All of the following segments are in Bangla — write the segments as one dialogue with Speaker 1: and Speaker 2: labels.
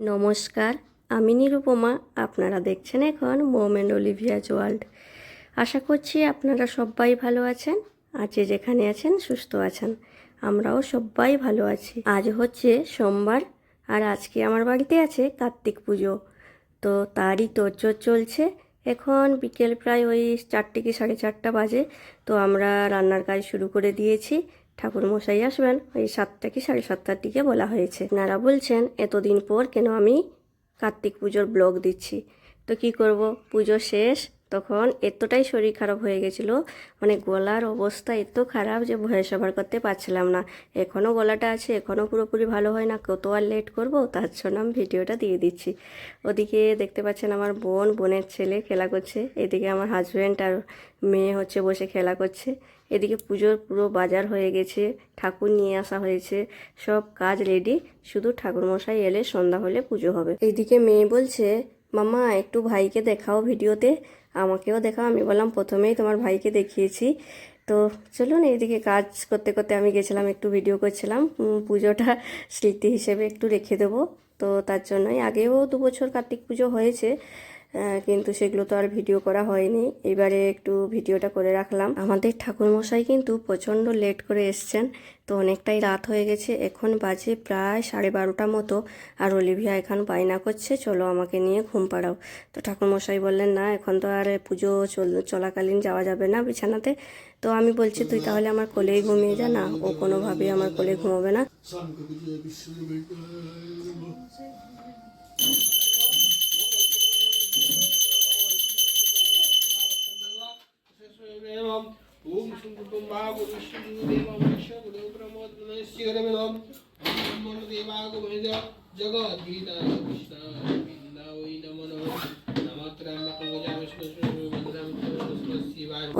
Speaker 1: নমস্কার, আমি নিরুপমা। আপনারা দেখছেন এখন মম অ্যান্ড অলিভিয়াজ ওয়ার্ল্ড। আশা করছি আপনারা সবাই ভালো আছেন, আর যে যেখানে আছেন সুস্থ আছেন। আমরাও সবাই ভালো আছি। আজ হচ্ছে সোমবার, আর আজকে আমার বাড়িতে আছে কার্তিক পুজো। তো তারই তোড়জোড় চলছে। এখন বিকেল প্রায় ওই 4টে কি 4:30 বাজে। তো আমরা রান্নার কাজ শুরু করে দিয়েছি। ঠাকুরমশাই আসবেন ওই 7টা কি 7:30টার দিকে বলা হয়েছে। আপনারা বলছেন এতদিন পর কেন আমি কার্তিক পুজোর ব্লগ দিচ্ছি। তো কি করব, পুজো শেষ, তখন এতটাই শরীর খারাপ হয়ে গেছিলো, মানে গলার অবস্থা এত খারাপ যে ভয়েস ওভার করতে পারছিলাম না। এখনও গলাটা আছে, এখনও পুরোপুরি ভালো হয় না, কত আর লেট করব, তার জন্য আমি ভিডিওটা দিয়ে দিচ্ছি। ওদিকে দেখতে পাচ্ছেন আমার বোনের ছেলে খেলা করছে, এদিকে আমার হাজব্যান্ড আর মেয়ে হচ্ছে বসে খেলা করছে। এদিকে পুজোর পুরো বাজার হয়ে গেছে, ঠাকুর নিয়ে আসা হয়েছে, সব কাজ রেডি, শুধু ঠাকুরমশাই এলে সন্ধ্যা হলে পুজো হবে। এইদিকে মেয়ে বলছে, মামা একটু ভাইকে দেখাও ভিডিওতে, আমাকেও দেখাও। আমি বললাম প্রথমেই তোমার ভাইকে দেখিয়েছি। তো চলুন, এইদিকে কাজ করতে করতে আমি গেছিলাম, একটু ভিডিও করছিলাম। পুজোটা স্মৃতি হিসেবে একটু রেখে দেবো, তো তার জন্যই। আগেও 2 বছর কার্তিক পুজো হয়েছে, কিন্তু সেগুলো তো আর ভিডিও করা হয়নি। এবারে একটু ভিডিওটা করে রাখলাম। আমাদের ঠাকুরমশাই কিন্তু প্রচণ্ড লেট করে এসছেন, তো অনেকটাই রাত হয়ে গেছে। এখন বাজে প্রায় 12:30 মতো, আর অলিভিয়া এখন বায়না করছে চলো আমাকে নিয়ে ঘুম পাড়াও। তো ঠাকুরমশাই বললেন না, এখন তো আর পুজো চলাকালীন যাওয়া যাবে না বিছানাতে। তো আমি বলছি তুই তাহলে আমার কোলেই ঘুমিয়ে যা। না, ও কোনোভাবেই আমার কোলে ঘুমাবে না।
Speaker 2: ओम सुकुटुंबागो विष्णुदेवमश्य गुरुब्रह्मोत्तमश्चिरमेवम ओम नमो देवागो महेज जगद्गीता कृष्ण बिंदावै नमो नमः नमोत्रयम्बकं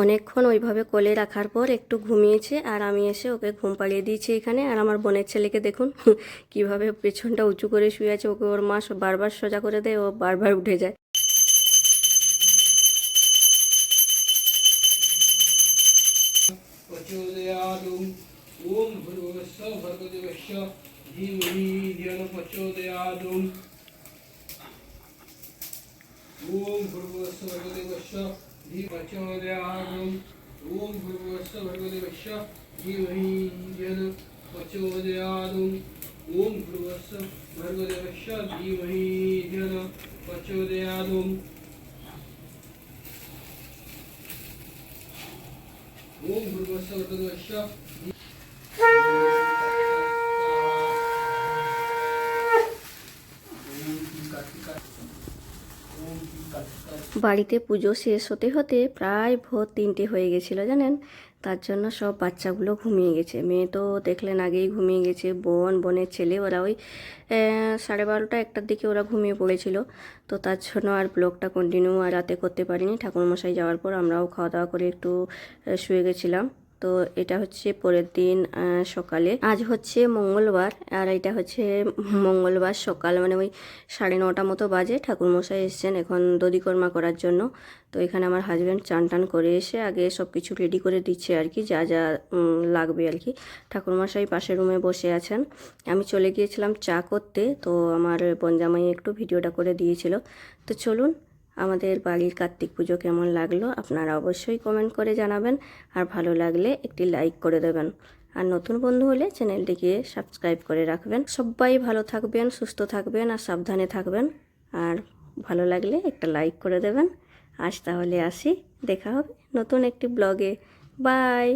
Speaker 1: অনেকক্ষণ ওইভাবে কোলে রাখার পর একটু ঘুমিয়েছে, আর আমি এসে ওকে ঘুম পাড়িয়ে দিয়েছি এখানে। আর আমার বোনের ছেলেকে দেখুন কিভাবে পেছনটা উঁচু করে শুয়ে আছে। ওকে ওর মা বারবার সোজা করে দেয়, ও বারবার উঠে যায়।
Speaker 2: प्रचोदयादुं ओम भूर्भुवस्सुः भर्गदेवस्य धीमहि धियो न प्रचोदयादुं ओम भूर्भुवस्सुः भर्गदेवस्य धीमहि प्रचोदयादुं ओम भूर्भुवस्सुः भर्गदेवस्य धीमहि धियो न प्रचोदयादुं ओम भूर्भुवस्सुः भर्गदेवस्य धीमहि धियो न प्रचोदयादुं ओम भूर्भुवस्सुः भर्गदेवस्य
Speaker 1: বাড়িতে পুজো শেষ হতে হতে প্রায় ভোর 3টে হয়ে গেছিলো জানেন। তার জন্য সব বাচ্চাগুলো ঘুমিয়ে গেছে। মেয়ে তো দেখলেন আগেই ঘুমিয়ে গেছে, বোনের ছেলে ওরা ওই 12:30 1টার দিকে ওরা ঘুমিয়ে পড়েছিল। তো তার জন্য আর ব্লগটা কন্টিনিউ আর রাতে করতে পারিনি। ঠাকুরমশাই যাওয়ার পর আমরাও খাওয়া দাওয়া করে একটু শুয়ে গেছিলাম। তো এটা হচ্ছে পরের দিন সকালে। আজ হচ্ছে মঙ্গলবার, আর এটা হচ্ছে মঙ্গলবার সকাল, মানে ওই 9:30 মতো বাজে। ঠাকুরমশাই এসছেন এখন দধিকর্মা করার জন্য। তো এখানে আমার হাজব্যান্ড চান টান করে এসে আগে সব কিছু রেডি করে দিচ্ছে আর কি, যা যা লাগবে আর কি। ঠাকুরমশাই পাশের রুমে বসে আছেন, আমি চলে গিয়েছিলাম চা করতে। তো আমার বনজামাই একটু ভিডিওটা করে দিয়েছিল। তো চলুন, আমাদের বাড়ির কার্তিক পুজো কেমন লাগলো আপনারা অবশ্যই কমেন্ট করে জানাবেন, আর ভালো লাগলে একটি লাইক করে দেবেন, আর নতুন বন্ধু হলে চ্যানেলটিকে সাবস্ক্রাইব করে রাখবেন। সবাই ভালো থাকবেন, সুস্থ থাকবেন, আর সাবধানে থাকবেন, আর ভালো লাগলে একটা লাইক করে দেবেন। আজ তাহলে আসি, দেখা হবে নতুন একটি ব্লগে। বাই।